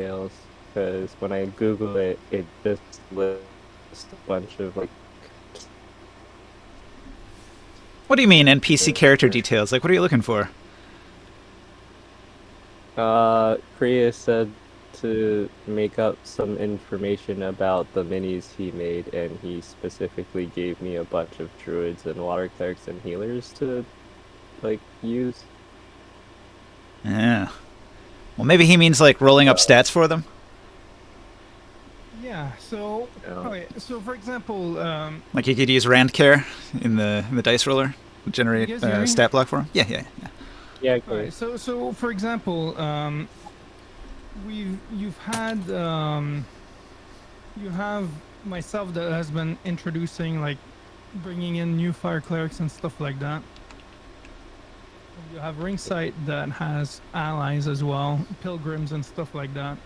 details because when I Google it, it just lists a bunch of like What do you mean NPC character uh, details? Like, what are you looking for? Kriya said to make up some information about the minis he made, and he specifically gave me a bunch of druids and water clerics and healers to like use. Yeah. Well, maybe he means like rolling up So, stats for them. Yeah. So, you know, okay. So, for example, Like you could use rand care in the dice roller, you generate guys hear me? stat block for him. Yeah, yeah, yeah. yeah, All right. okay. So for example, you've had you have myself that has been introducing like bringing in new fire clerics and stuff like that. You have Ringsight that has allies as well, pilgrims and stuff like that.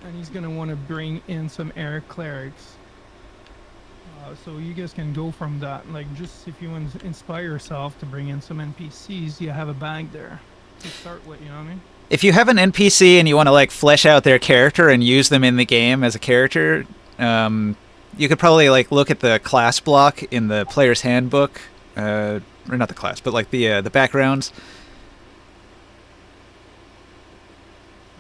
And he's gonna want to bring in some air clerics. So you guys can go from that. Like, just if you want to inspire yourself to bring in some NPCs, you have a bag there to start with. You know what I mean? If you have an NPC and you want to like flesh out their character and use them in the game as a character, you could probably like look at the class block in the player's handbook, or not the class, but like the backgrounds,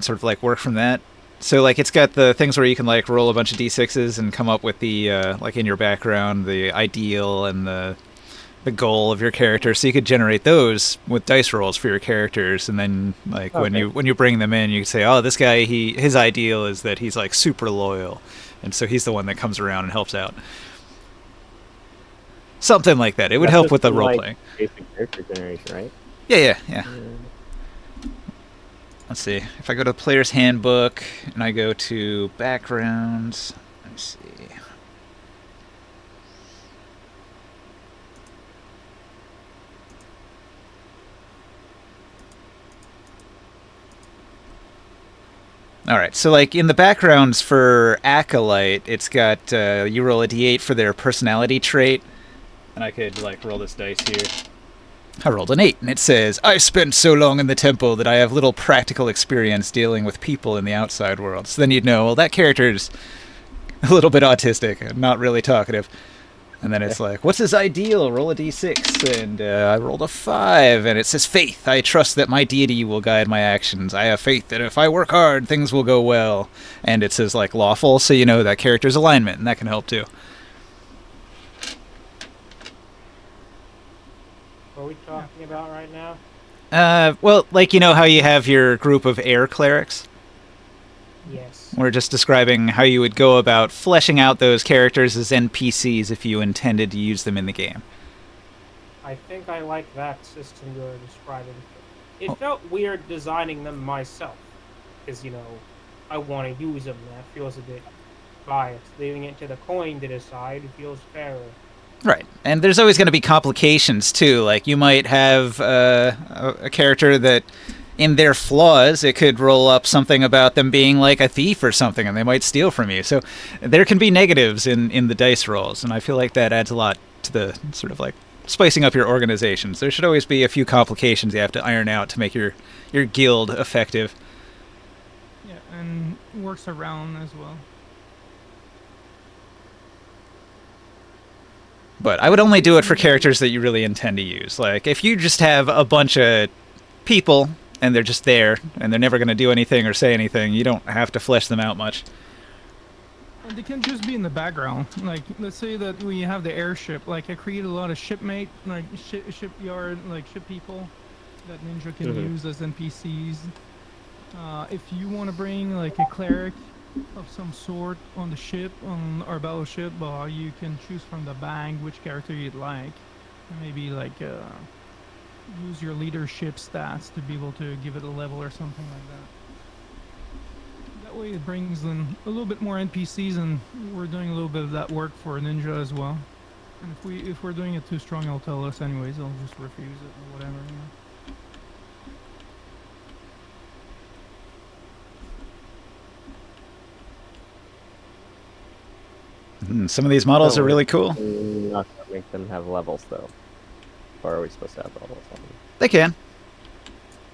sort of like work from that. So like it's got the things where you can like roll a bunch of d6s and come up with the like in your background the ideal and the goal of your character. So you could generate those with dice rolls for your characters, and then like Okay. when you bring them in, you say, oh, this guy his ideal is that he's like super loyal, and so he's the one that comes around and helps out. Something like that. It would That's help just with the some role like playing. basic character generation, right? Yeah, yeah, yeah. Yeah. Let's see. If I go to player's handbook and I go to backgrounds, let's see. All right, so like in the backgrounds for Acolyte, it's got you roll a d8 for their personality trait, and I could like roll this dice here. I rolled an 8, and it says, I've spent so long in the temple that I have little practical experience dealing with people in the outside world. So then you'd know, well, that character's a little bit autistic and not really talkative. And then it's like, what's his ideal? Roll a d6. And I rolled a 5. And it says, faith. I trust that my deity will guide my actions. I have faith that if I work hard, things will go well. And it says, like, lawful, so you know that character's alignment, and that can help too. What are we talking about right now? Well, like, you know how you have your group of air clerics? Yes. We're just describing how you would go about fleshing out those characters as NPCs if you intended to use them in the game. I think I like that system you're describing. It Oh, felt weird designing them myself. Because, I want to use them. That feels a bit biased. Leaving it to the coin to decide feels fairer. right. And there's always going to be complications, too. Like, you might have a character that, in their flaws, it could roll up something about them being like a thief or something, and they might steal from you. So there can be negatives in the dice rolls, and I feel like that adds a lot to the sort of like spicing up your organizations. There should always be a few complications you have to iron out to make your guild effective. Yeah, and works around as well. But I would only do it for characters that you really intend to use. Like, if you just have a bunch of people and they're just there and they're never going to do anything or say anything, you don't have to flesh them out much. And they can just be in the background. Like, let's say that we have the airship. Like, I create a lot of shipmate, like shipyard, like ship people that Ninja can Mm-hmm. use as NPCs. If you want to bring like a cleric of some sort on the ship, on our battleship, you can choose from the bag which character you'd like. And maybe like use your leadership stats to be able to give it a level or something like that. That way it brings in a little bit more NPCs, and we're doing a little bit of that work for Ninja as well. And if we're doing it too strong, he'll tell us anyways. I'll just refuse it or whatever. Some of these models So are we're really cool. not gonna make them have levels though. Or are we supposed to have levels on them? They can.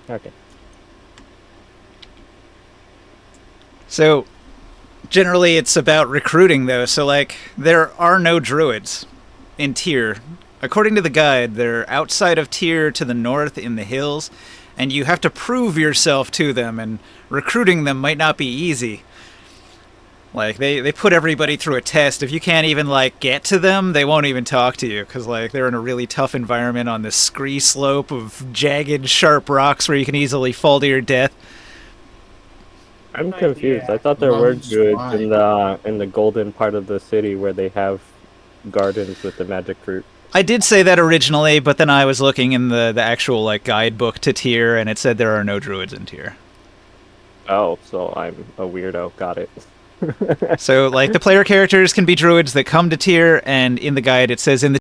Okay. So generally it's about recruiting though. So like there are no druids in Tyr. According to the guide, they're outside of Tyr to the north in the hills, and you have to prove yourself to them, and recruiting them might not be easy. Like they put everybody through a test. If you can't even like get to them, they won't even talk to you because like they're in a really tough environment on this scree slope of jagged, sharp rocks where you can easily fall to your death. I'm Nice, confused. yeah. I thought there were Runs druids wide. in the golden part of the city where they have gardens with the magic fruit. I did say that originally, but then I was looking in the actual like guidebook to Tyr, and it said there are no druids in Tyr. Oh, so I'm a weirdo. Got it. So like the player characters can be druids that come to Tyr, and in the guide it says in the